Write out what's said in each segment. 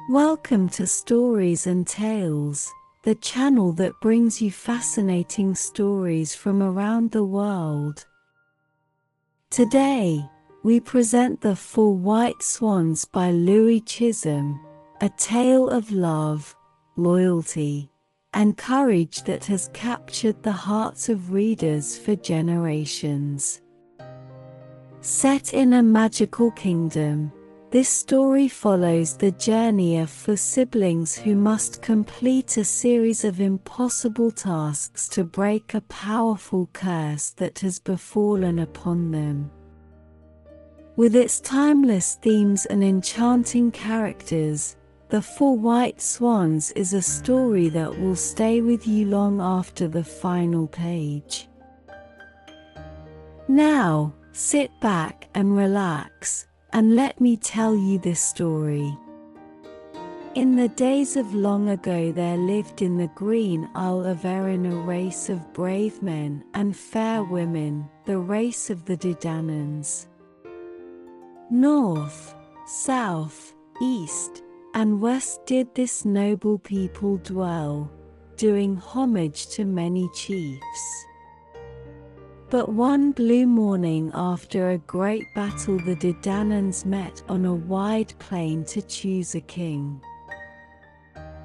Welcome to Stories and Tales, the channel that brings you fascinating stories from around the world. Today, we present The Four White Swans by Louey Chisholm, a tale of love, loyalty, and courage that has captured the hearts of readers for generations. Set in a magical kingdom, this story follows the journey of four siblings who must complete a series of impossible tasks to break a powerful curse that has befallen upon them. With its timeless themes and enchanting characters, The Four White Swans is a story that will stay with you long after the final page. Now, sit back and relax, and let me tell you this story. In the days of long ago there lived in the green Isle of Erin a race of brave men and fair women, the race of the Dedanans. North, south, east, and west did this noble people dwell, doing homage to many chiefs. But one blue morning after a great battle the Dedanans met on a wide plain to choose a king.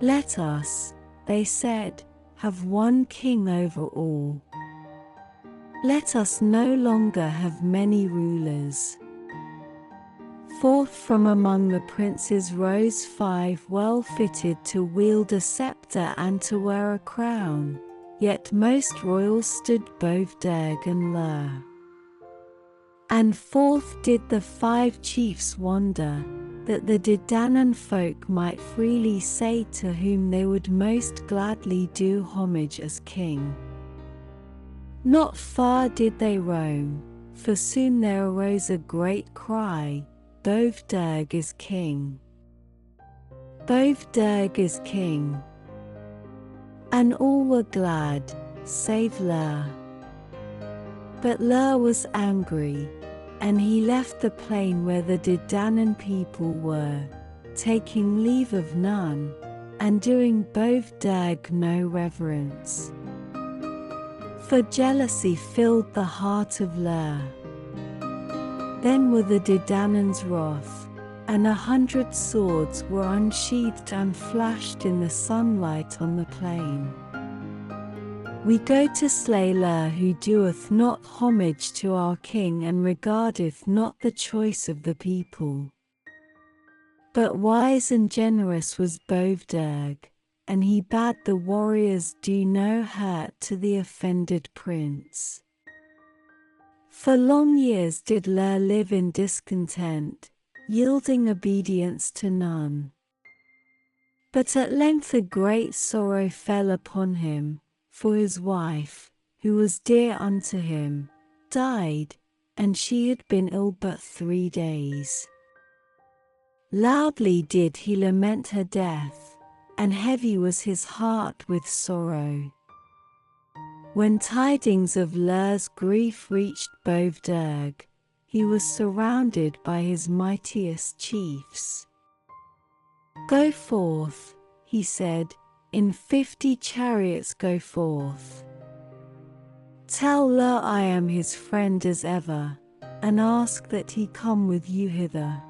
"Let us," they said, "have one king over all. Let us no longer have many rulers." Forth from among the princes rose five well fitted to wield a scepter and to wear a crown. Yet most royal stood Bovderg and Lur. And forth did the five chiefs wander, that the Dedanan folk might freely say to whom they would most gladly do homage as king. Not far did they roam, for soon there arose a great cry, "Bovderg is king! Bovderg is king!" And all were glad, save Lur. But Lur was angry, and he left the plain where the Dedanan people were, taking leave of none, and doing Bovderg no reverence. For jealousy filled the heart of Lur. Then were the Dedanans wroth, and 100 swords were unsheathed and flashed in the sunlight on the plain. "We go to slay Lur who doeth not homage to our king and regardeth not the choice of the people." But wise and generous was Bovderg, and he bade the warriors do no hurt to the offended prince. For long years did Lur live in discontent, yielding obedience to none. But at length a great sorrow fell upon him, for his wife, who was dear unto him, died, and she had been ill but 3 days. Loudly did he lament her death, and heavy was his heart with sorrow. When tidings of Lur's grief reached Bovderg, he was surrounded by his mightiest chiefs. "Go forth," he said, "in 50 chariots go forth. Tell Lur I am his friend as ever, and ask that he come with you hither.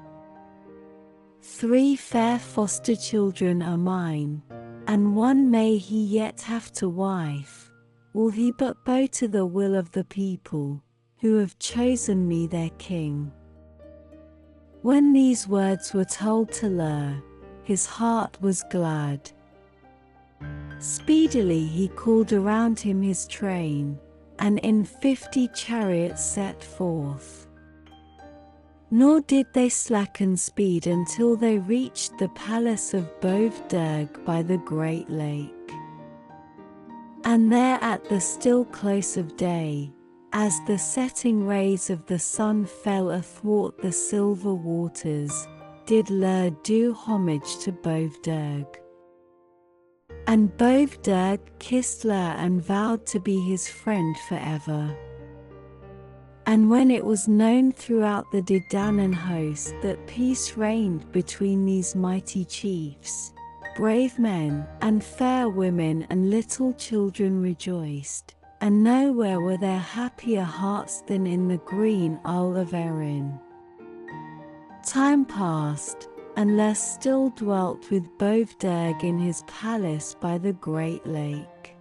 3 fair foster children are mine, and one may he yet have to wife, will he but bow to the will of the people, who have chosen me their king." When these words were told to Lur, his heart was glad. Speedily he called around him his train, and in 50 chariots set forth. Nor did they slacken speed until they reached the palace of Bovderg by the great lake. And there at the still close of day, as the setting rays of the sun fell athwart the silver waters, did Lur do homage to Bovderg. And Bovderg kissed Lur and vowed to be his friend forever. And when it was known throughout the Dedanan host that peace reigned between these mighty chiefs, brave men and fair women and little children rejoiced, and nowhere were there happier hearts than in the green Isle of Erin. Time passed, and Ler still dwelt with Bovderg in his palace by the great lake.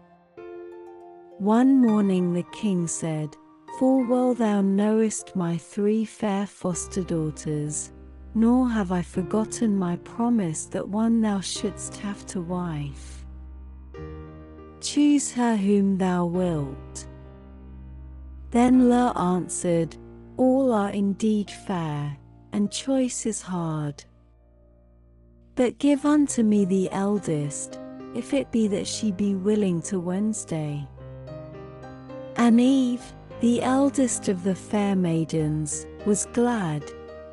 One morning the king said, "Full well thou knowest my 3 fair foster daughters, nor have I forgotten my promise that one thou shouldst have to wife. Choose her whom thou wilt." Then Ler answered, "All are indeed fair, and choice is hard. But give unto me the eldest, if it be that she be willing to Wednesday." And Eve, the eldest of the fair maidens, was glad,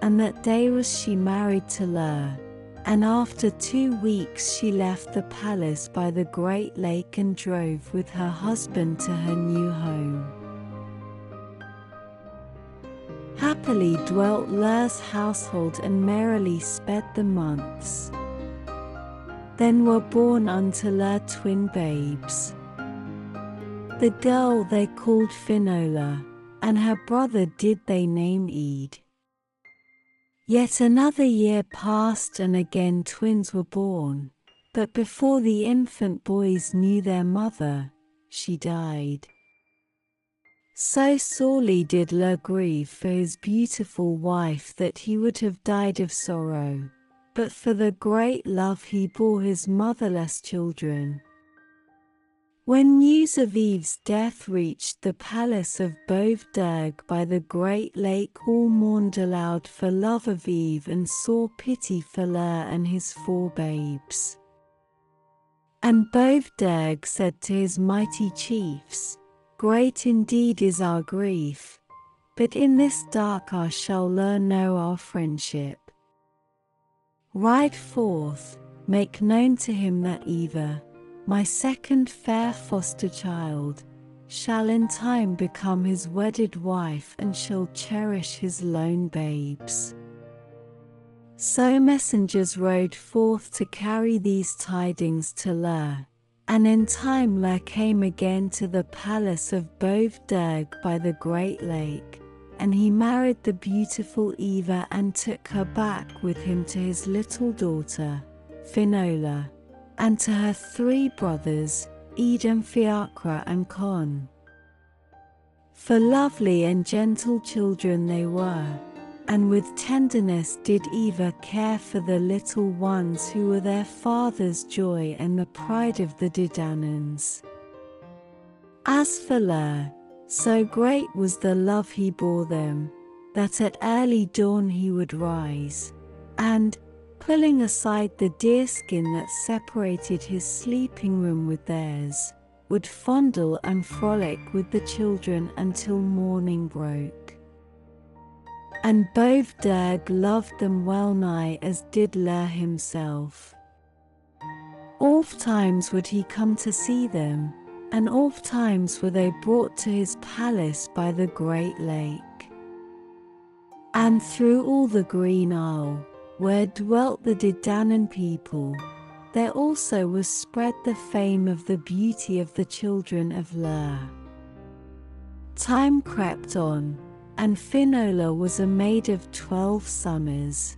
and that day was she married to Ler, and after 2 weeks she left the palace by the great lake and drove with her husband to her new home. Happily dwelt Ler's household and merrily sped the months. Then were born unto Ler twin babes. The girl they called Finola, and her brother did they name Ed. Yet another year passed and again twins were born, but before the infant boys knew their mother, she died. So sorely did Ler grieve for his beautiful wife that he would have died of sorrow, but for the great love he bore his motherless children. When news of Eve's death reached the palace of Bovderg by the great lake, all mourned aloud for love of Eve and sore pity for Ler and his 4 babes. And Bovderg said to his mighty chiefs, "Great indeed is our grief, but in this dark hour shall Ler know our friendship. Ride forth, make known to him that Eva, my second fair foster child, shall in time become his wedded wife and shall cherish his lone babes." So messengers rode forth to carry these tidings to Ler, and in time Ler came again to the palace of Bovderg by the great lake, and he married the beautiful Eva and took her back with him to his little daughter, Finola, and to her 3 brothers, Ed, Fiachra and Con. For lovely and gentle children they were, and with tenderness did Eva care for the little ones who were their father's joy and the pride of the Dedanans. As for Ler, so great was the love he bore them, that at early dawn he would rise, and, pulling aside the deerskin that separated his sleeping room with theirs, would fondle and frolic with the children until morning broke. And Bovderg loved them well nigh as did Ler himself. Ofttimes would he come to see them, and ofttimes were they brought to his palace by the great lake. And through all the green isle, where dwelt the Dedanan people, there also was spread the fame of the beauty of the children of Ler. Time crept on, and Finola was a maid of 12 summers.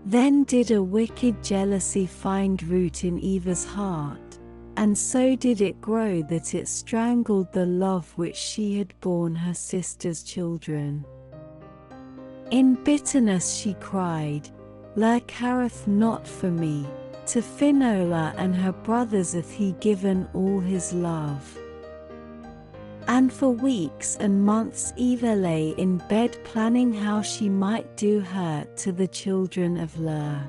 Then did a wicked jealousy find root in Eva's heart, and so did it grow that it strangled the love which she had borne her sister's children. In bitterness she cried, "Ler careth not for me, to Finola and her brothers hath he given all his love." And for weeks and months Eva lay in bed planning how she might do hurt to the children of Ler.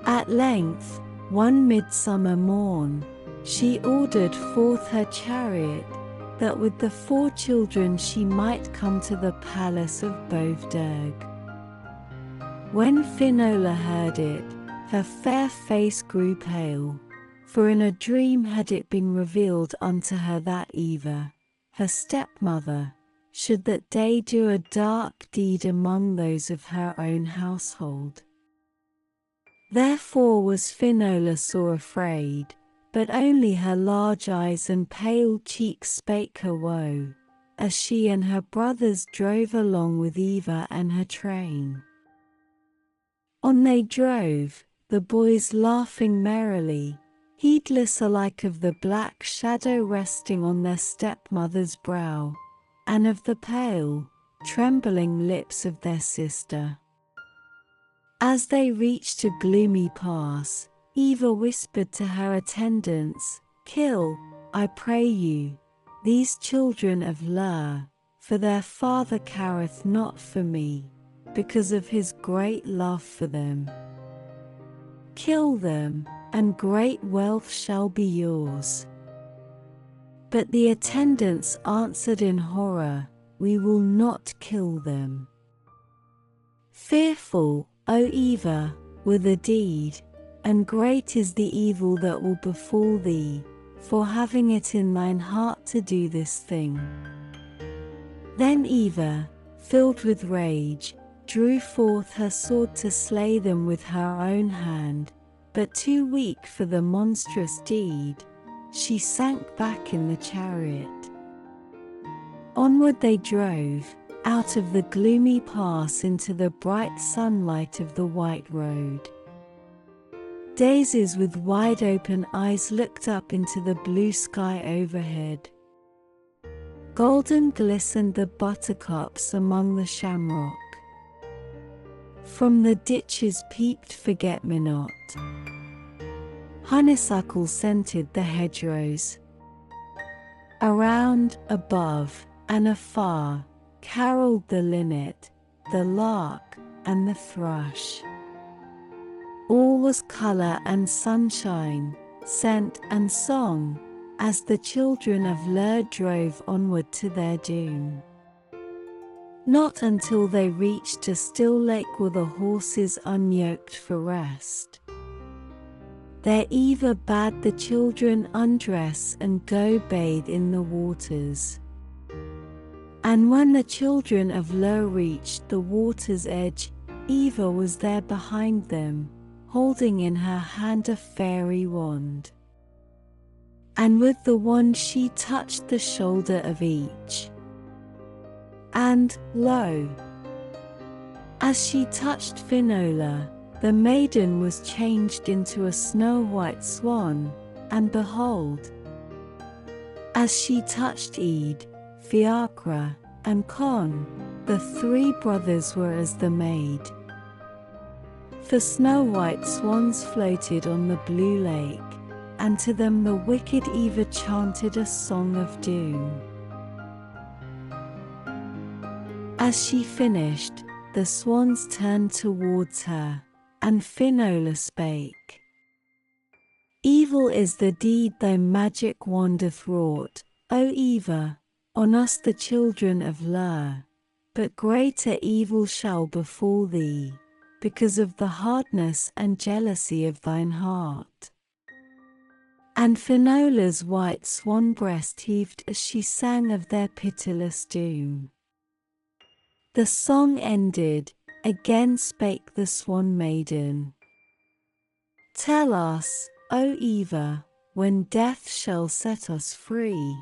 At length, one midsummer morn, she ordered forth her chariot, that with the 4 children she might come to the palace of Bovderg. When Finola heard it, her fair face grew pale, for in a dream had it been revealed unto her that Eva, her stepmother, should that day do a dark deed among those of her own household. Therefore was Finola sore afraid, but only her large eyes and pale cheeks spake her woe, as she and her brothers drove along with Eva and her train. On they drove, the boys laughing merrily, heedless alike of the black shadow resting on their stepmother's brow, and of the pale, trembling lips of their sister. As they reached a gloomy pass, Eva whispered to her attendants, "Kill, I pray you, these children of Ler, for their father careth not for me, because of his great love for them. Kill them, and great wealth shall be yours." But the attendants answered in horror, "We will not kill them. Fearful, O Eva, were the deed, and great is the evil that will befall thee, for having it in thine heart to do this thing." Then Eva, filled with rage, drew forth her sword to slay them with her own hand, but too weak for the monstrous deed, she sank back in the chariot. Onward they drove, out of the gloomy pass into the bright sunlight of the white road. Daisies with wide open eyes looked up into the blue sky overhead. Golden glistened the buttercups among the shamrock. From the ditches peeped forget-me-not. Honeysuckle scented the hedgerows. Around, above, and afar, carolled the linnet, the lark, and the thrush. All was colour and sunshine, scent and song, as the children of Ler drove onward to their doom. Not until they reached a still lake were the horses unyoked for rest. There Eva bade the children undress and go bathe in the waters. And when the children of Ler reached the water's edge, Eva was there behind them, holding in her hand a fairy wand. And with the wand she touched the shoulder of each. And, lo! As she touched Finola, the maiden was changed into a snow-white swan, and behold! As she touched Ede, Fiacre, and Con, the three brothers were as the maid. For snow-white swans floated on the blue lake, and to them the wicked Eva chanted a song of doom. As she finished, the swans turned towards her, and Finola spake. "Evil is the deed thy magic wand hath wrought, O Eva, on us the children of Ler, but greater evil shall befall thee, because of the hardness and jealousy of thine heart." And Finola's white swan breast heaved as she sang of their pitiless doom. The song ended, again spake the swan maiden. "Tell us, O Eva, when death shall set us free."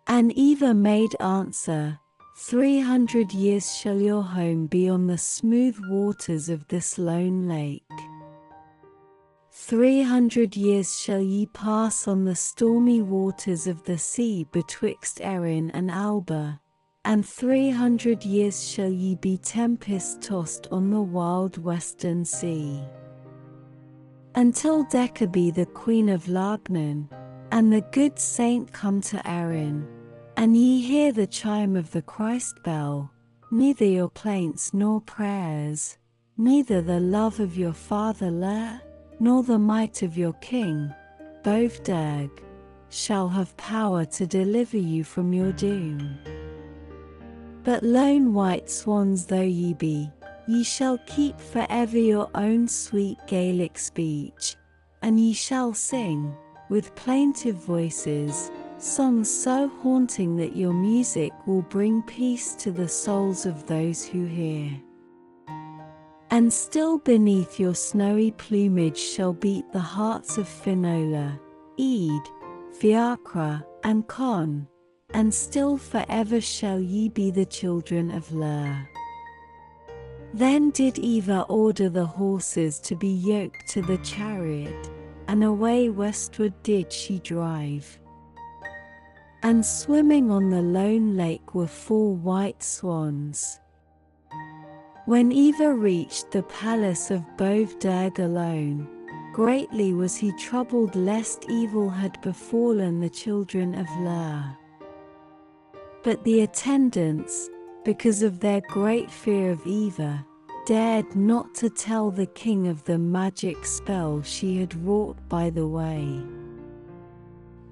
And Eva made answer, 300 years shall your home be on the smooth waters of this lone lake. 300 years shall ye pass on the stormy waters of the sea betwixt Erin and Alba, and 300 years shall ye be tempest-tossed on the wild western sea. Until Decabe the queen of Lagnan, and the good saint come to Erin, and ye hear the chime of the Christ bell, neither your plaints nor prayers, neither the love of your father Ler, nor the might of your king, Bovderg, shall have power to deliver you from your doom. But lone white swans though ye be, ye shall keep forever your own sweet Gaelic speech, and ye shall sing, with plaintive voices, songs so haunting that your music will bring peace to the souls of those who hear. And still beneath your snowy plumage shall beat the hearts of Finola, Eid, Fiacre, and Con, and still forever shall ye be the children of Lur. Then did Eva order the horses to be yoked to the chariot, and away westward did she drive. And swimming on the lone lake were 4 white swans. When Eva reached the palace of Bovderg alone, greatly was he troubled lest evil had befallen the children of Lur. But the attendants, because of their great fear of Eva, dared not to tell the king of the magic spell she had wrought by the way.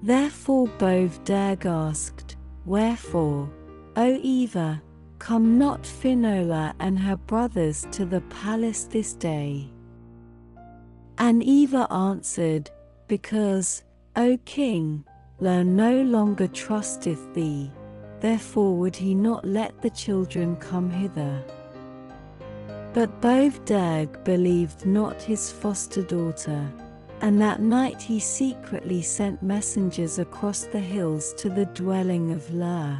Therefore Bovderg asked, "Wherefore, O Eva, come not Finola and her brothers to the palace this day?" And Eva answered, "Because, O king, Lur no longer trusteth thee, therefore would he not let the children come hither." But Bovderg believed not his foster daughter, and that night he secretly sent messengers across the hills to the dwelling of Lur.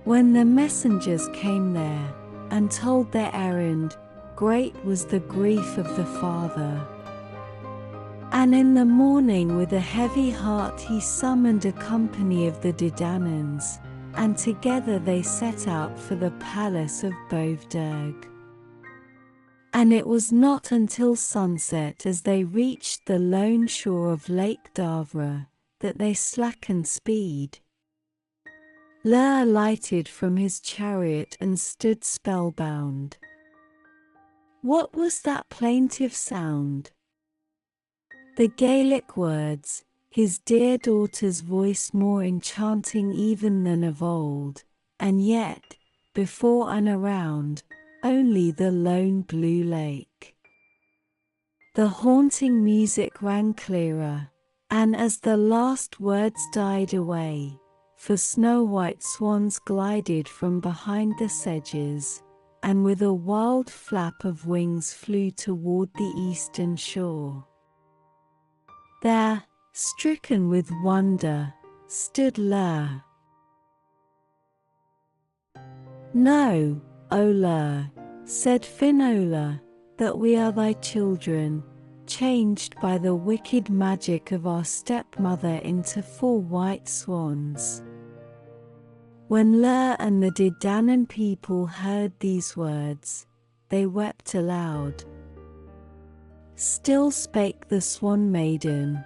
When the messengers came there, and told their errand, great was the grief of the father. And in the morning with a heavy heart he summoned a company of the Didanans, and together they set out for the palace of Bovderg. And it was not until sunset as they reached the lone shore of Lake Davra, that they slackened speed. Lur alighted from his chariot and stood spellbound. What was that plaintive sound? The Gaelic words, his dear daughter's voice more enchanting even than of old, and yet, before and around, only the lone blue lake. The haunting music rang clearer, and as the last words died away, for snow-white swans glided from behind the sedges, and with a wild flap of wings flew toward the eastern shore. There, stricken with wonder, stood Lur. "Know, O Lur," said Finola, "that we are thy children, changed by the wicked magic of our stepmother into 4 white swans." When Lur and the Didanan people heard these words, they wept aloud. Still spake the Swan Maiden,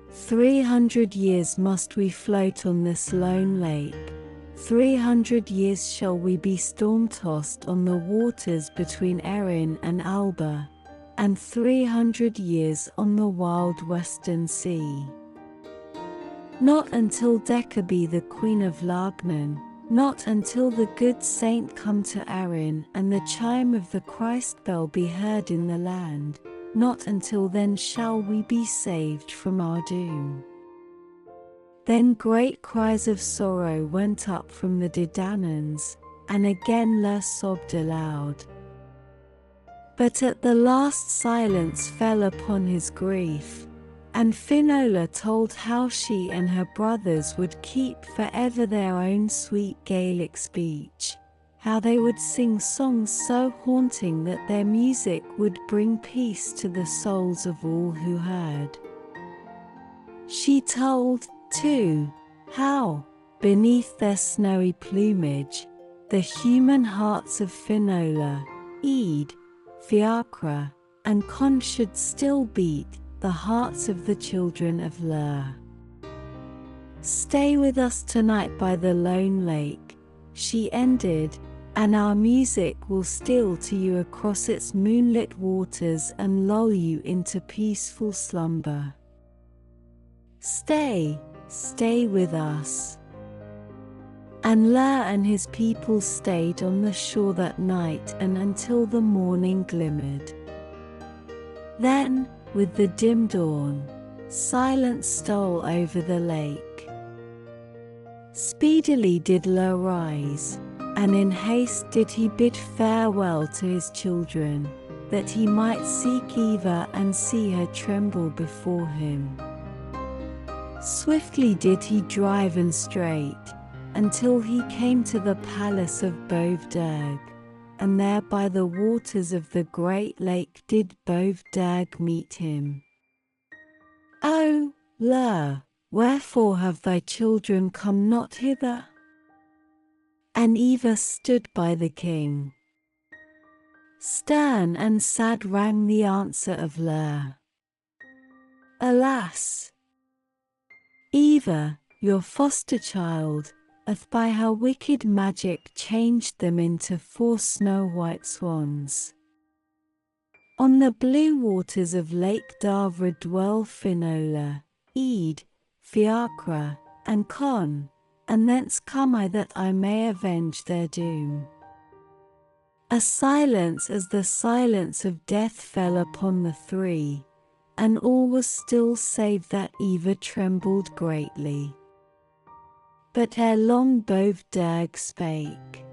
300 years must we float on this lone lake, 300 years shall we be storm-tossed on the waters between Erin and Alba, and 300 years on the wild western sea. Not until Decabe the queen of Lagnan, not until the good saint come to Erin and the chime of the Christ bell be heard in the land, not until then shall we be saved from our doom. Then great cries of sorrow went up from the Didanans, and again Lur sobbed aloud. But at the last silence fell upon his grief, and Finola told how she and her brothers would keep forever their own sweet Gaelic speech, how they would sing songs so haunting that their music would bring peace to the souls of all who heard. She told, too, how, beneath their snowy plumage, the human hearts of Finola, Eid, Fiacre, and Con should still beat, the hearts of the children of Lur. Stay with us tonight by the lone lake, she ended, and our music will steal to you across its moonlit waters and lull you into peaceful slumber. Stay, stay with us. And Lur and his people stayed on the shore that night and until the morning glimmered. Then, with the dim dawn, silence stole over the lake. Speedily did Ler rise, and in haste did he bid farewell to his children, that he might seek Eva and see her tremble before him. Swiftly did he drive and straight, until he came to the palace of Bovderg, and there by the waters of the great lake did Bovderg meet him. "O, Ler, wherefore have thy children come not hither?" And Eva stood by the king. Stern and sad rang the answer of Ler. "Alas! Eva, your foster child, hath by her wicked magic changed them into 4 snow-white swans. On the blue waters of Lake Darvra dwell Finola, Eid, Fiacra, and Con, and thence come I that I may avenge their doom." A silence as the silence of death fell upon the three, and all was still save that Eva trembled greatly. But ere long Bovderg spake.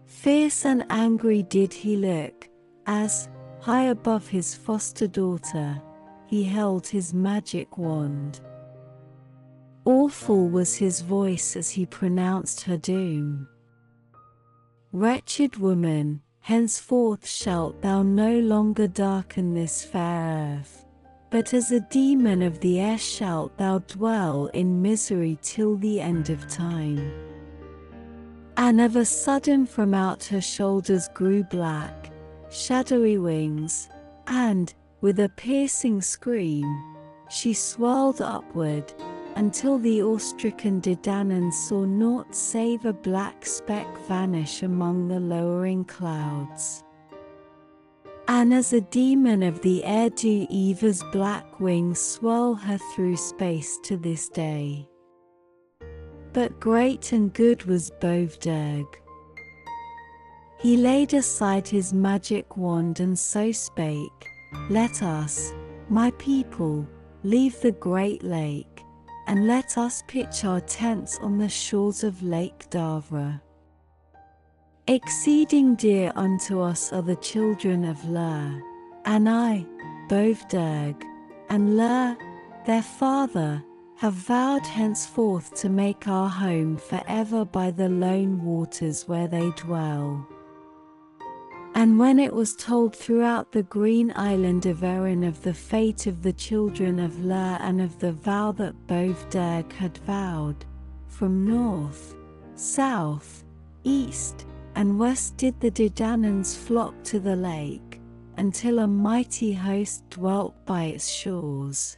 Fierce and angry did he look, as, high above his foster daughter, he held his magic wand. Awful was his voice as he pronounced her doom. "Wretched woman, henceforth shalt thou no longer darken this fair earth, but as a demon of the air shalt thou dwell in misery till the end of time." And of a sudden from out her shoulders grew black, shadowy wings, and, with a piercing scream, she swirled upward, until the awe-stricken Dedanan saw naught save a black speck vanish among the lowering clouds. And as a demon of the air do Eva's black wings swirl her through space to this day. But great and good was Bovderg. He laid aside his magic wand and so spake, "Let us, my people, leave the great lake, and let us pitch our tents on the shores of Lake Darvra. Exceeding dear unto us are the children of Ler, and I, Bovderg, and Ler, their father, have vowed henceforth to make our home forever by the lone waters where they dwell." And when it was told throughout the green island of Erin of the fate of the children of Ler and of the vow that Bovderg had vowed, from north, south, east, and west did the Dedanans flock to the lake, until a mighty host dwelt by its shores.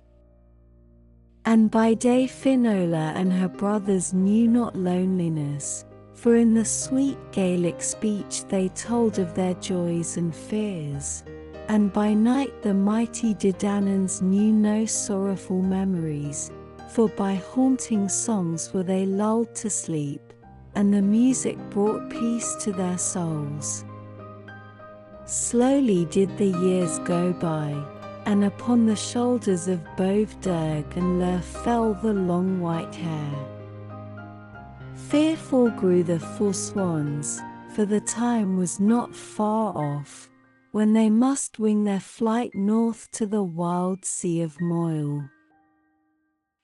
And by day Finola and her brothers knew not loneliness, for in the sweet Gaelic speech they told of their joys and fears, and by night the mighty Dedanans knew no sorrowful memories, for by haunting songs were they lulled to sleep, and the music brought peace to their souls. Slowly did the years go by, and upon the shoulders of Bovderg and Ler fell the long white hair. Fearful grew the 4 swans, for the time was not far off, when they must wing their flight north to the wild sea of Moyle.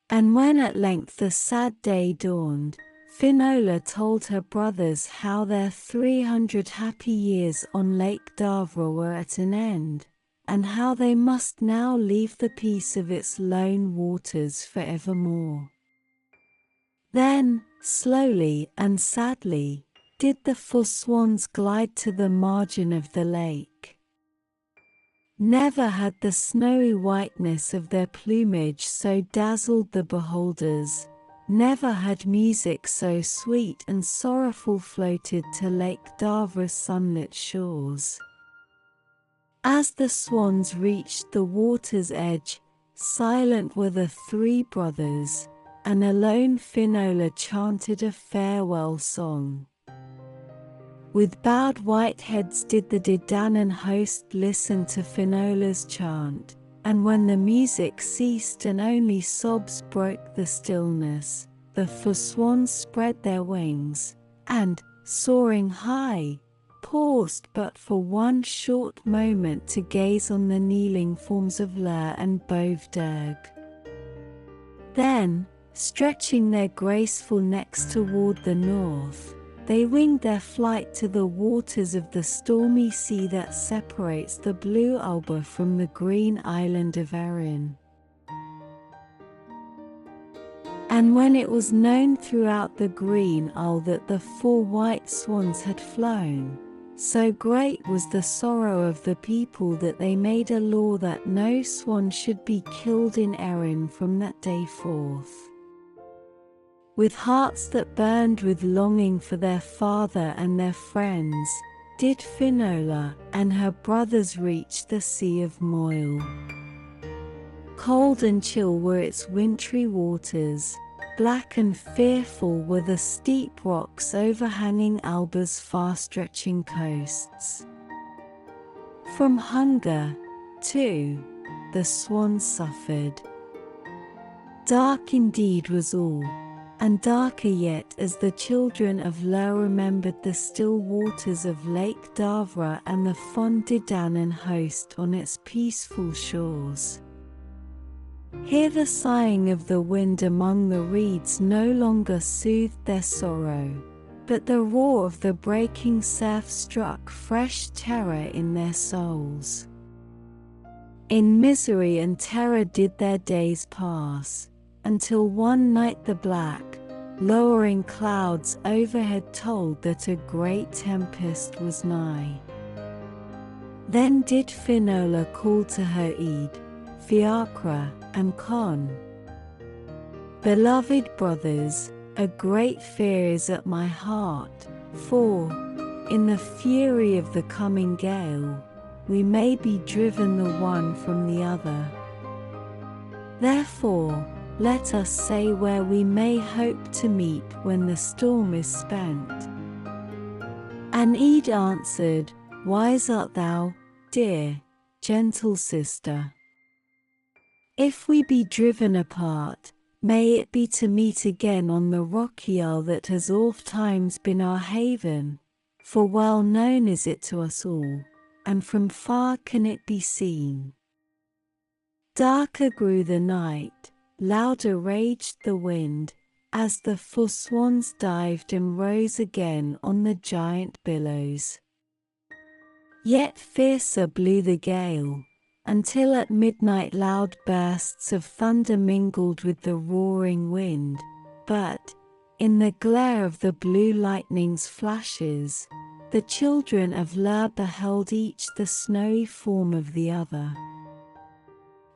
And when at length the sad day dawned, Finola told her brothers how their 300 happy years on Lake Darvra were at an end, and how they must now leave the peace of its lone waters for evermore. Then, slowly and sadly, did the 4 swans glide to the margin of the lake. Never had the snowy whiteness of their plumage so dazzled the beholders, never had music so sweet and sorrowful floated to Lake Darvra's sunlit shores. As the swans reached the water's edge, silent were the 3 brothers, and alone Finola chanted a farewell song. With bowed white heads did the Dedanan host listen to Finola's chant, And when the music ceased and only sobs broke the stillness, the four swans spread their wings, and, soaring high, paused but for one short moment to gaze on the kneeling forms of Ler and Bovderg. Then, stretching their graceful necks toward the north, they winged their flight to the waters of the stormy sea that separates the blue Alba from the green island of Erin. And when it was known throughout the green isle that the 4 white swans had flown, so great was the sorrow of the people that they made a law that no swan should be killed in Erin from that day forth. With hearts that burned with longing for their father and their friends, did Finola and her brothers reach the Sea of Moyle. Cold and chill were its wintry waters, black and fearful were the steep rocks overhanging Alba's far-stretching coasts. From hunger, too, the swans suffered. Dark indeed was all, and darker yet as the children of Ler remembered the still waters of Lake Davra and the fond Didanan host on its peaceful shores. Here the sighing of the wind among the reeds no longer soothed their sorrow, but the roar of the breaking surf struck fresh terror in their souls. In misery and terror did their days pass, until one night the black, lowering clouds overhead told that a great tempest was nigh. Then did Finola call to her Eid, Fiacre, and Con. Beloved brothers, a great fear is at my heart, for, in the fury of the coming gale, we may be driven the one from the other. Therefore, let us say where we may hope to meet when the storm is spent. And Eid answered, Wise art thou, dear, gentle sister. If we be driven apart, may it be to meet again on the rocky isle that has ofttimes been our haven, for well known is it to us all, and from far can it be seen. Darker grew the night, louder raged the wind, as the 4 swans dived and rose again on the giant billows. Yet fiercer blew the gale, until at midnight loud bursts of thunder mingled with the roaring wind, but, in the glare of the blue lightning's flashes, the children of Ler beheld each the snowy form of the other.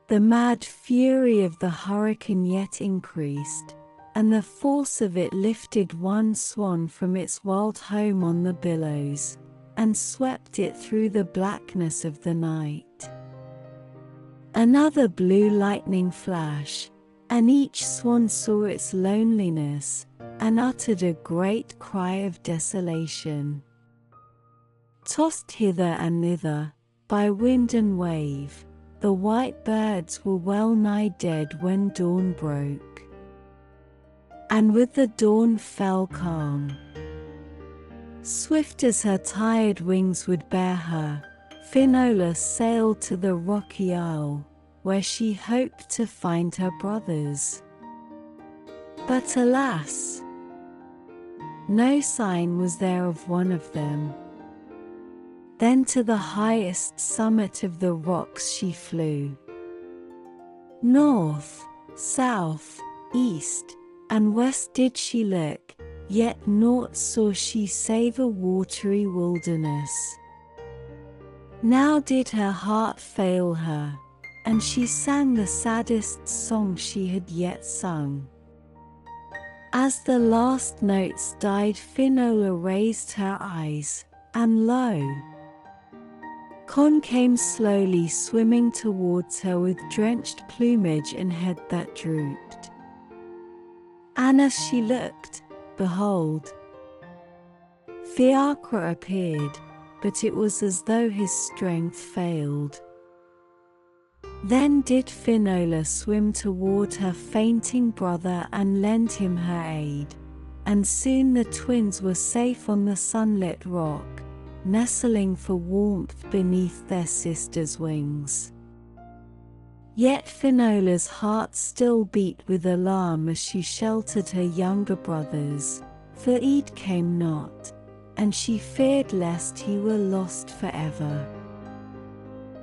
The mad fury of the hurricane yet increased, and the force of it lifted one swan from its wild home on the billows, and swept it through the blackness of the night. Another blue lightning flash, and each swan saw its loneliness, and uttered a great cry of desolation. Tossed hither and thither, by wind and wave, the white birds were well nigh dead when dawn broke. And with the dawn fell calm. Swift as her tired wings would bear her, Finola sailed to the rocky isle, where she hoped to find her brothers. But alas! No sign was there of one of them. Then to the highest summit of the rocks she flew. North, south, east, and west did she look, yet naught saw she save a watery wilderness. Now did her heart fail her, and she sang the saddest song she had yet sung. As the last notes died, Finola raised her eyes, and lo! Con came slowly swimming towards her with drenched plumage and head that drooped. And as she looked, behold, Fiacre appeared, but it was as though his strength failed. Then did Finola swim toward her fainting brother and lend him her aid, and soon the twins were safe on the sunlit rock, nestling for warmth beneath their sister's wings. Yet Finola's heart still beat with alarm as she sheltered her younger brothers, for Eid came not, and she feared lest he were lost forever.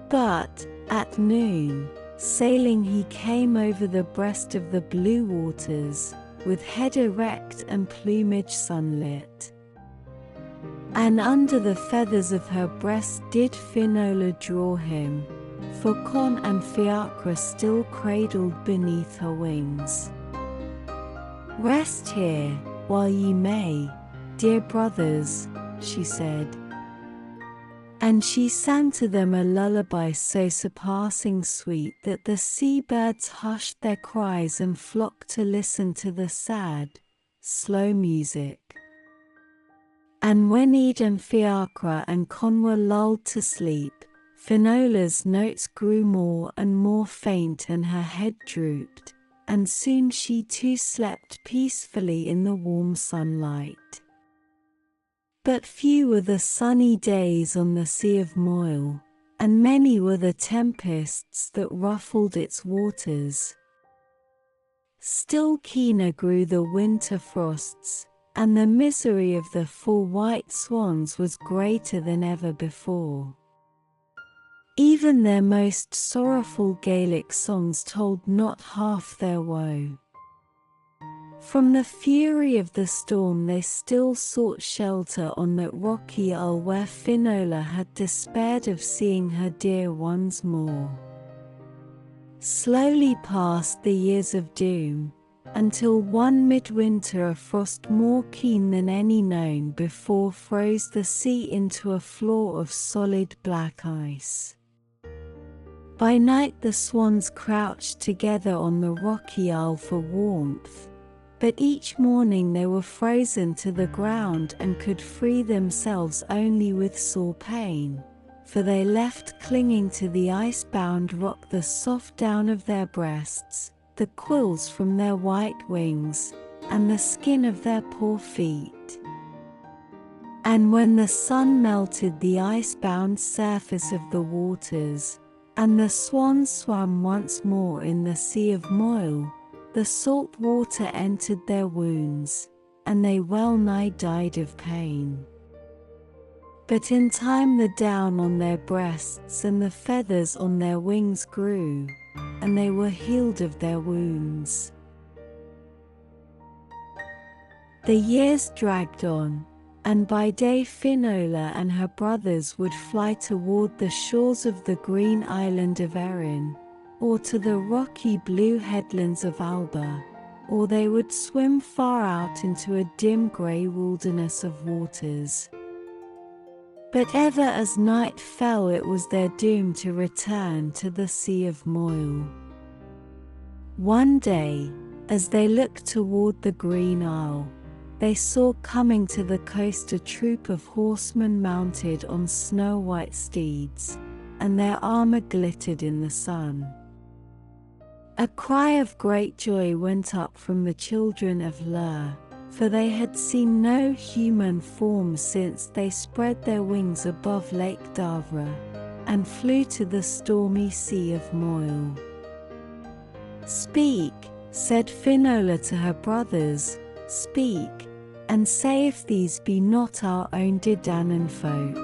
But, at noon, sailing he came over the breast of the blue waters, with head erect and plumage sunlit. And under the feathers of her breast did Finola draw him, for Con and Fiacre still cradled beneath her wings. "Rest here, while ye may, dear brothers," she said. And she sang to them a lullaby so surpassing sweet that the sea-birds hushed their cries and flocked to listen to the sad, slow music. And when Eid and Fiacre and Con were lulled to sleep, Finola's notes grew more and more faint and her head drooped, and soon she too slept peacefully in the warm sunlight. But few were the sunny days on the Sea of Moyle, and many were the tempests that ruffled its waters. Still keener grew the winter frosts, and the misery of the Four White Swans was greater than ever before. Even their most sorrowful Gaelic songs told not half their woe. From the fury of the storm they still sought shelter on that rocky isle where Finola had despaired of seeing her dear ones more. Slowly passed the years of doom, until one midwinter a frost more keen than any known before froze the sea into a floor of solid black ice. By night the swans crouched together on the rocky isle for warmth, but each morning they were frozen to the ground and could free themselves only with sore pain, for they left clinging to the ice-bound rock the soft down of their breasts, the quills from their white wings, and the skin of their poor feet. And when the sun melted the ice-bound surface of the waters, and the swans swam once more in the Sea of Moyle, the salt water entered their wounds, and they well-nigh died of pain. But in time the down on their breasts and the feathers on their wings grew, and they were healed of their wounds. The years dragged on, and by day Finola and her brothers would fly toward the shores of the green island of Erin, or to the rocky blue headlands of Alba, or they would swim far out into a dim grey wilderness of waters. But ever as night fell it was their doom to return to the Sea of Moyle. One day, as they looked toward the Green Isle, they saw coming to the coast a troop of horsemen mounted on snow-white steeds, and their armor glittered in the sun. A cry of great joy went up from the children of Llŷ, for they had seen no human form since they spread their wings above Lake Davra, and flew to the stormy Sea of Moyle. "Speak," said Finola to her brothers, "speak, and say if these be not our own Didanan folk."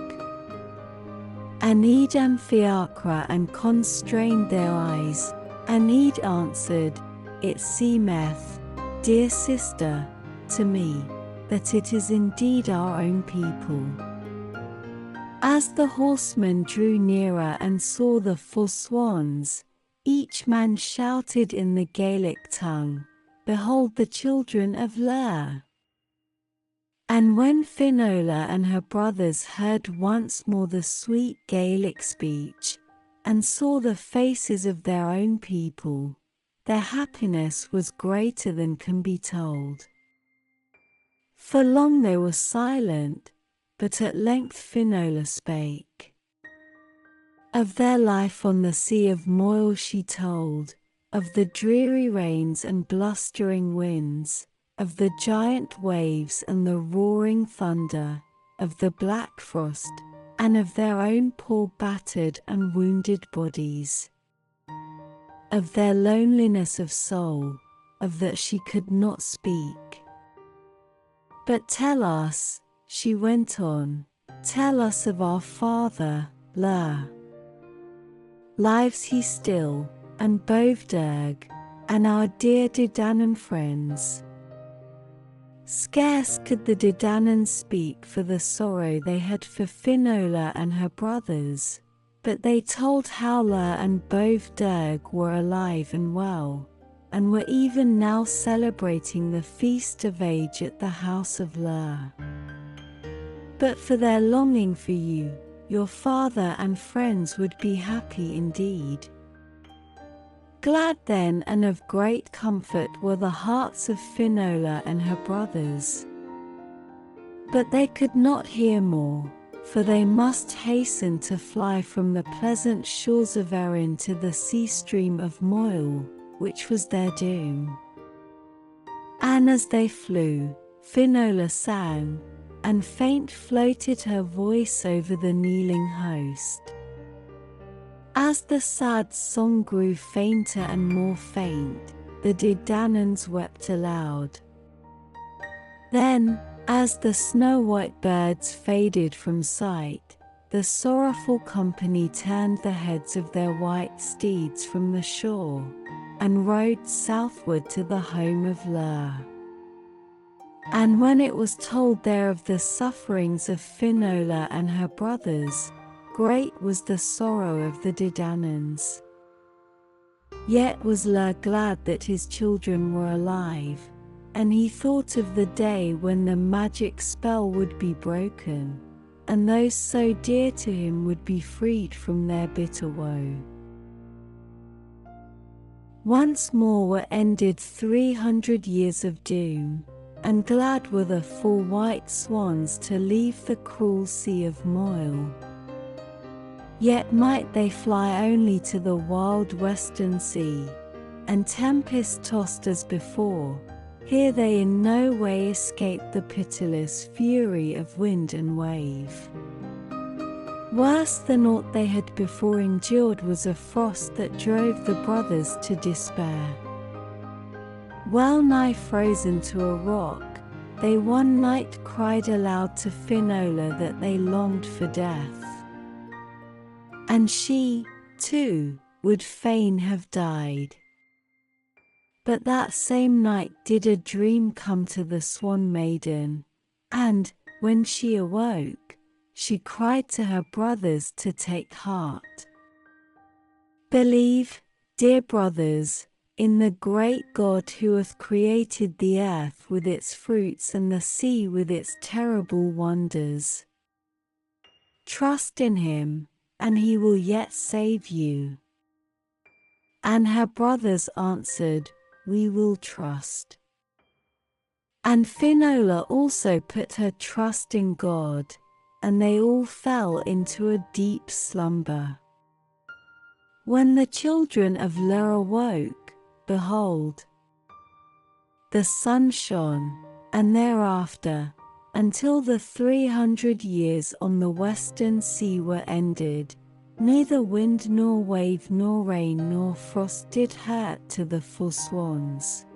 And Eid and Fiacre and Con strained their eyes, and Eid answered, "It seemeth, dear sister, to me, that it is indeed our own people." As the horsemen drew nearer and saw the four swans, each man shouted in the Gaelic tongue, "Behold the children of Llŷ." And when Finola and her brothers heard once more the sweet Gaelic speech, and saw the faces of their own people, their happiness was greater than can be told. For long they were silent, but at length Finola spake. Of their life on the sea of Moyle she told, of the dreary rains and blustering winds, of the giant waves and the roaring thunder, of the black frost, and of their own poor battered and wounded bodies. Of their loneliness of soul, of that she could not speak. But tell us, she went on, tell us of our father, Ler. Lives he still, and Bovderg, and our dear Didanan friends? Scarce could the Didanans speak for the sorrow they had for Finola and her brothers, but they told how Ler and Bovderg were alive and well, and were even now celebrating the feast of age at the house of Ler. But for their longing for you, your father and friends would be happy indeed. Glad then and of great comfort were the hearts of Finola and her brothers. But they could not hear more, for they must hasten to fly from the pleasant shores of Erin to the sea stream of Moyle, which was their doom. And as they flew, Finola sang, and faint floated her voice over the kneeling host. As the sad song grew fainter and more faint, the Didanans wept aloud. Then, as the snow-white birds faded from sight, the sorrowful company turned the heads of their white steeds from the shore, and rode southward to the home of Ler. And when it was told there of the sufferings of Finola and her brothers, great was the sorrow of the Didanans. Yet was Ler glad that his children were alive, and he thought of the day when the magic spell would be broken, and those so dear to him would be freed from their bitter woe. Once more were ended 300 years of doom, and glad were the four white swans to leave the cruel sea of Moyle. Yet might they fly only to the wild western sea, and tempest-tossed as before, here they in no way escaped the pitiless fury of wind and wave. Worse than aught they had before endured was a frost that drove the brothers to despair. Well nigh frozen to a rock, they one night cried aloud to Finola that they longed for death. And she, too, would fain have died. But that same night did a dream come to the Swan Maiden, and, when she awoke, she cried to her brothers to take heart. Believe, dear brothers, in the great God who hath created the earth with its fruits and the sea with its terrible wonders. Trust in him, and he will yet save you. And her brothers answered, We will trust. And Finola also put her trust in God, and they all fell into a deep slumber. When the children of Ler awoke, behold, the sun shone, and thereafter, until the 300 years on the western sea were ended, neither wind nor wave nor rain nor frost did hurt to the four swans.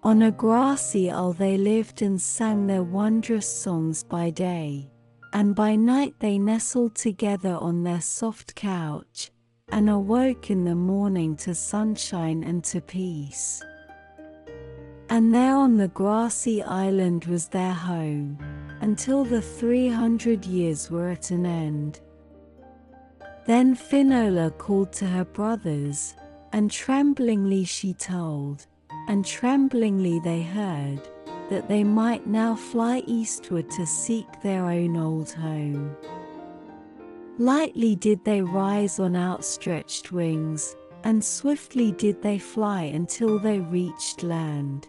On a grassy isle they lived and sang their wondrous songs by day, and by night they nestled together on their soft couch, and awoke in the morning to sunshine and to peace. And there on the grassy island was their home, until the 300 years were at an end. Then Finola called to her brothers, and tremblingly she told, and tremblingly they heard, that they might now fly eastward to seek their own old home. Lightly did they rise on outstretched wings, and swiftly did they fly until they reached land.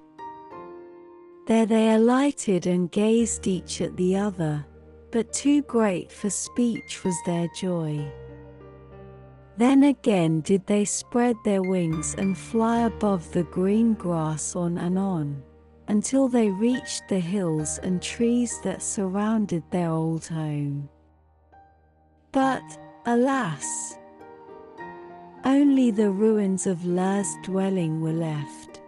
There they alighted and gazed each at the other, but too great for speech was their joy. Then again did they spread their wings and fly above the green grass on, until they reached the hills and trees that surrounded their old home. But, alas! Only the ruins of Lur's dwelling were left.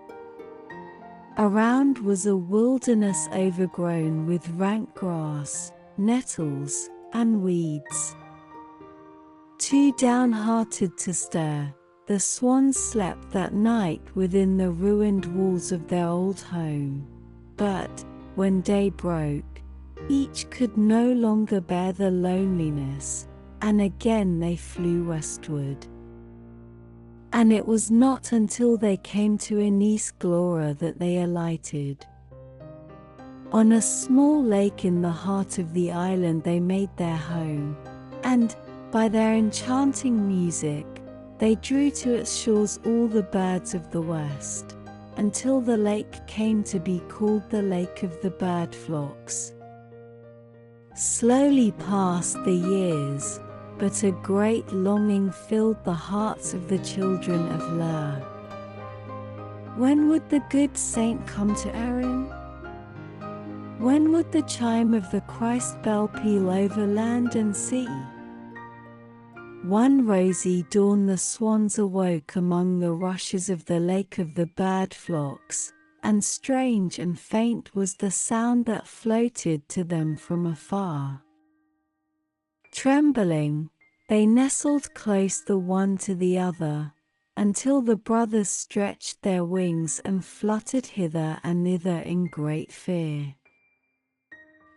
Around was a wilderness overgrown with rank grass, nettles, and weeds. Too downhearted to stir, the swans slept that night within the ruined walls of their old home. But, when day broke, each could no longer bear the loneliness, and again they flew westward. And it was not until they came to Enis Glora that they alighted. On a small lake in the heart of the island they made their home, and, by their enchanting music, they drew to its shores all the birds of the west, until the lake came to be called the Lake of the Bird Flocks. Slowly passed the years, but a great longing filled the hearts of the children of Lur. When would the good saint come to Erin? When would the chime of the Christ bell peal over land and sea? One rosy dawn the swans awoke among the rushes of the Lake of the Bird Flocks, and strange and faint was the sound that floated to them from afar. Trembling, they nestled close the one to the other, until the brothers stretched their wings and fluttered hither and thither in great fear.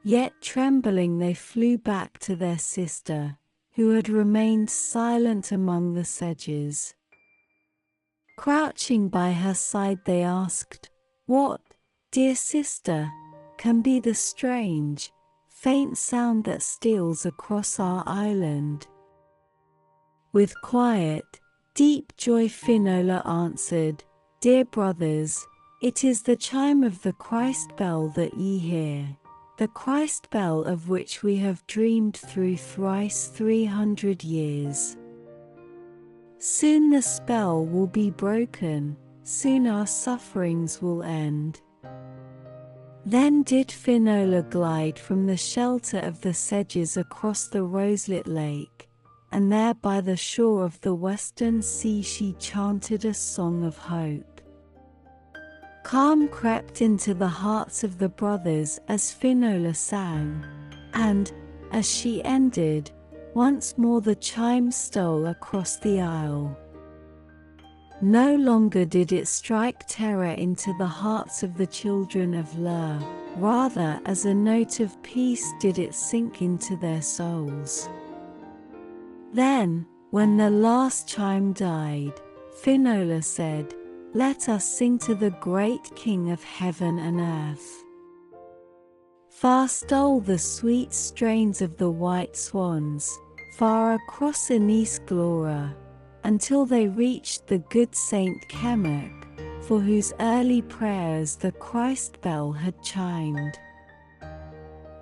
Yet trembling they flew back to their sister, who had remained silent among the sedges. Crouching by her side they asked, "What, dear sister, can be the strange, faint sound that steals across our island?" With quiet, deep joy Finola answered, "Dear brothers, it is the chime of the Christ bell that ye hear, the Christ bell of which we have dreamed through thrice 300 years. Soon the spell will be broken, soon our sufferings will end." Then did Finola glide from the shelter of the sedges across the roselit lake, and there by the shore of the western sea she chanted a song of hope. Calm crept into the hearts of the brothers as Finola sang, and, as she ended, once more the chime stole across the isle. No longer did it strike terror into the hearts of the children of Lur, rather as a note of peace did it sink into their souls. Then, when the last chime died, Finola said, "Let us sing to the great King of heaven and earth." Far stole the sweet strains of the white swans, far across Enis Glora, until they reached the good Saint Kemek, for whose early prayers the Christ bell had chimed.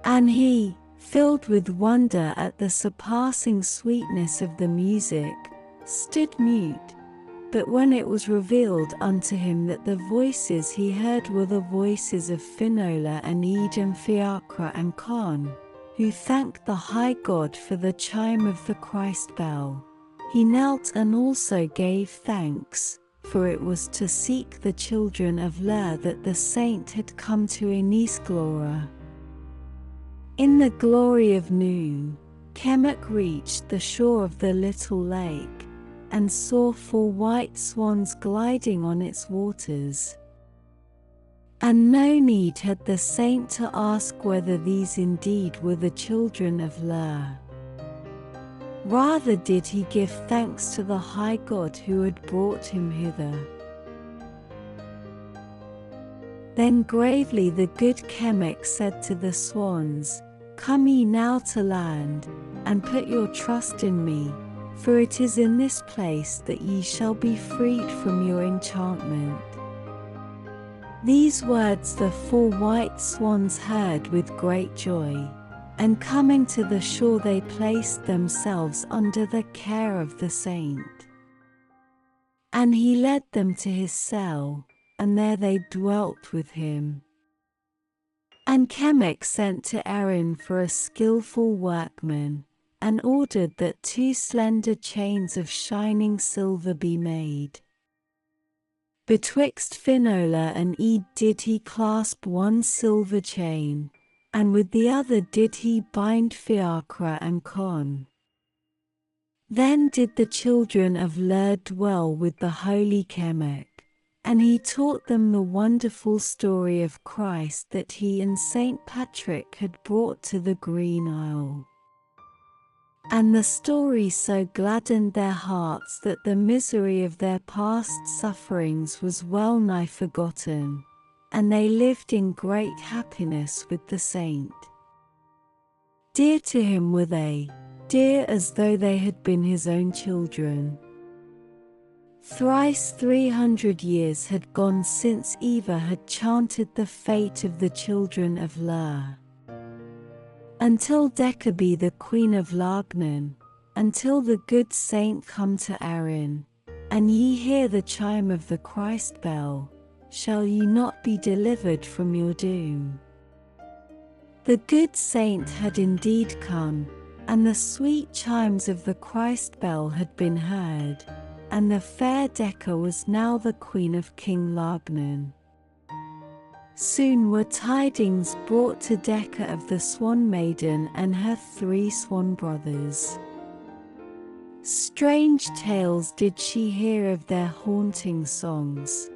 And he, filled with wonder at the surpassing sweetness of the music, stood mute. But when it was revealed unto him that the voices he heard were the voices of Finola and Edom Fiacra and Con, who thanked the high God for the chime of the Christ bell, he knelt and also gave thanks, for it was to seek the children of Lur that the saint had come to Enis Glora. In the glory of noon, Kemek reached the shore of the little lake, and saw 4 white swans gliding on its waters. And no need had the saint to ask whether these indeed were the children of Lur. Rather did he give thanks to the high God who had brought him hither. Then gravely the good Kemek said to the swans, "Come ye now to land, and put your trust in me, for it is in this place that ye shall be freed from your enchantment." These words the 4 white swans heard with great joy, and coming to the shore they placed themselves under the care of the saint. And he led them to his cell, and there they dwelt with him. And Chemek sent to Aaron for a skillful workman, and ordered that 2 slender chains of shining silver be made. Betwixt Finola and Ed did he clasp 1 silver chain, and with the other did he bind Fiacre and Con. Then did the children of Ler dwell with the holy Chemek, and he taught them the wonderful story of Christ that he and Saint Patrick had brought to the Green Isle. And the story so gladdened their hearts that the misery of their past sufferings was well nigh forgotten, and they lived in great happiness with the saint. Dear to him were they, dear as though they had been his own children. Thrice 300 years had gone since Eva had chanted the fate of the children of Ler. Until Decca be the queen of Lagnan, until the good saint come to Aaron, and ye hear the chime of the Christ bell, shall ye not be delivered from your doom. The good saint had indeed come, and the sweet chimes of the Christ bell had been heard, and the fair Decca was now the queen of King Lagnan. Soon were tidings brought to Decca of the Swan Maiden and her 3 swan brothers. Strange tales did she hear of their haunting songs.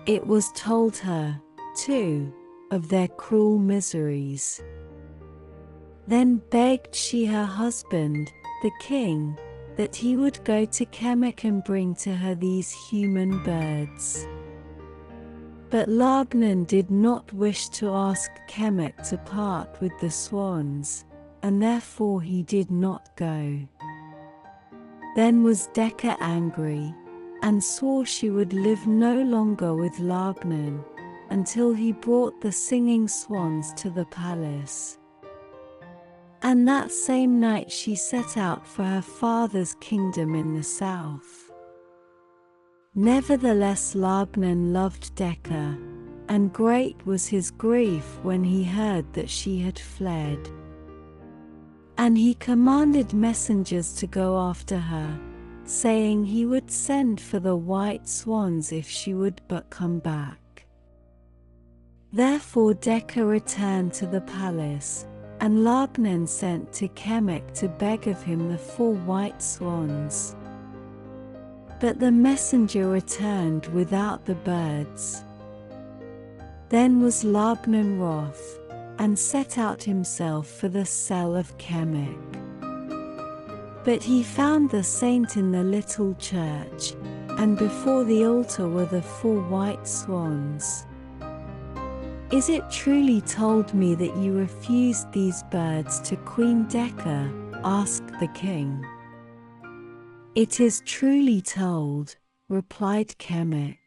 It was told her, too, of their cruel miseries. Then begged she her husband, the king, that he would go to Chemek and bring to her these human birds. But Lagnan did not wish to ask Chemek to part with the swans, and therefore he did not go. Then was Decca angry, and swore she would live no longer with Lagnan, until he brought the singing swans to the palace. And that same night she set out for her father's kingdom in the south. Nevertheless Lagnan loved Decca, and great was his grief when he heard that she had fled. And he commanded messengers to go after her, saying he would send for the white swans if she would but come back. Therefore Decca returned to the palace, and Lagnan sent to Chemek to beg of him the 4 white swans. But the messenger returned without the birds. Then was Lagnan wroth, and set out himself for the cell of Chemek. But he found the saint in the little church, and before the altar were the 4 white swans. Is it truly told me that you refused these birds to Queen Decca? Asked the king. It is truly told, replied Chemek.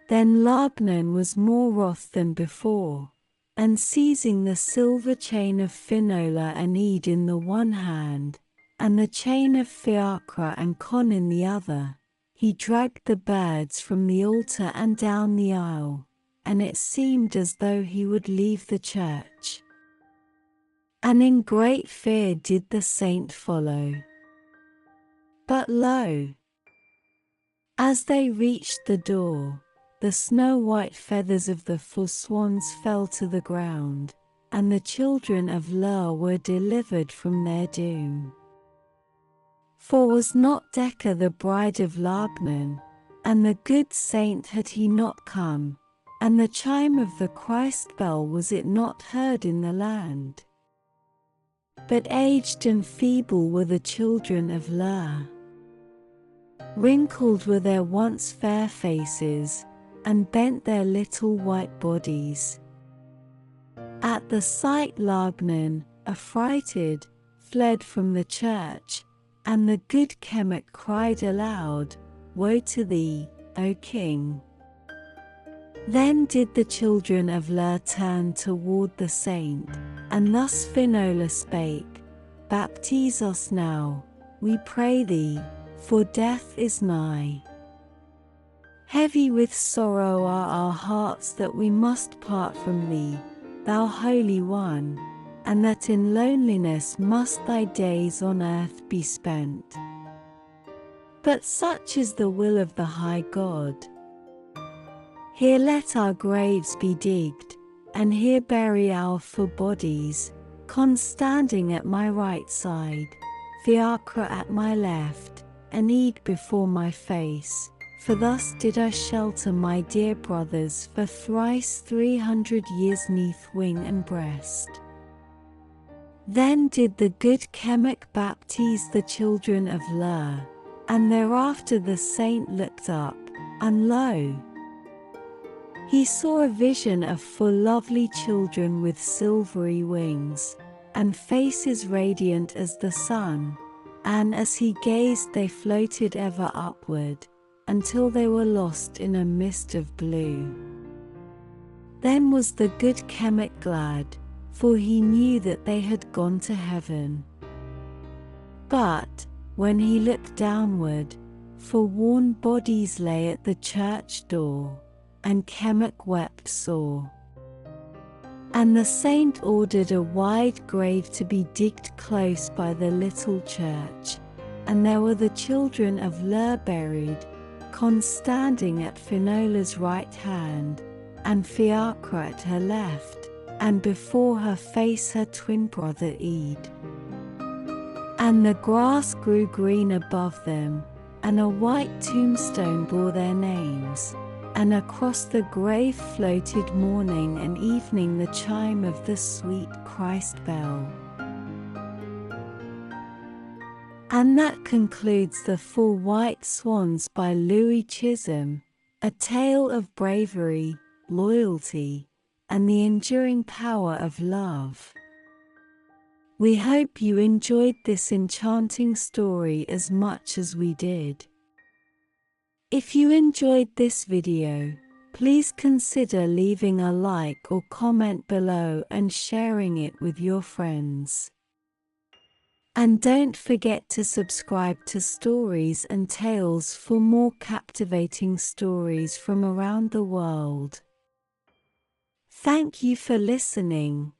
Then Lagnan was more wroth than before, and seizing the silver chain of Finola and Ed in the one hand, and the chain of Fiacre and Con in the other, he dragged the birds from the altar and down the aisle, and it seemed as though he would leave the church. And in great fear did the saint follow. But lo! As they reached the door, the snow-white feathers of the 4 swans fell to the ground, and the children of Ler were delivered from their doom. For was not Decca the bride of Lagnan, and the good saint had he not come, and the chime of the Christ bell was it not heard in the land? But aged and feeble were the children of Ler. Wrinkled were their once fair faces, and bent their little white bodies. At the sight Lagnan, affrighted, fled from the church, and the good Chemek cried aloud, Woe to thee, O king! Then did the children of Ler turn toward the saint, and thus Finola spake, Baptize us now, we pray thee, for death is nigh. Heavy with sorrow are our hearts that we must part from thee, thou Holy One, and that in loneliness must thy days on earth be spent. But such is the will of the high God. Here let our graves be digged, and here bury our full bodies, Con standing at my right side, Fiacre at my left, and Ede before my face, for thus did I shelter my dear brothers for thrice 300 years neath wing and breast. Then did the good Chemic baptize the children of Ler, and thereafter the saint looked up, and lo! He saw a vision of full lovely children with silvery wings, and faces radiant as the sun, and as he gazed they floated ever upward, until they were lost in a mist of blue. Then was the good Chemic glad, for he knew that they had gone to heaven. But, when he looked downward, forworn bodies lay at the church door, and Chemic wept sore. And the saint ordered a wide grave to be digged close by the little church, and there were the children of Ler buried, Con standing at Finola's right hand, and Fiacre at her left, and before her face her twin brother Ede. And the grass grew green above them, and a white tombstone bore their names, and across the grave floated morning and evening the chime of the sweet Christ bell. And that concludes the Four White Swans by Louey Chisholm, a tale of bravery, loyalty, and the enduring power of love. We hope you enjoyed this enchanting story as much as we did. If you enjoyed this video, please consider leaving a like or comment below and sharing it with your friends. And don't forget to subscribe to Stories and Tales for more captivating stories from around the world. Thank you for listening.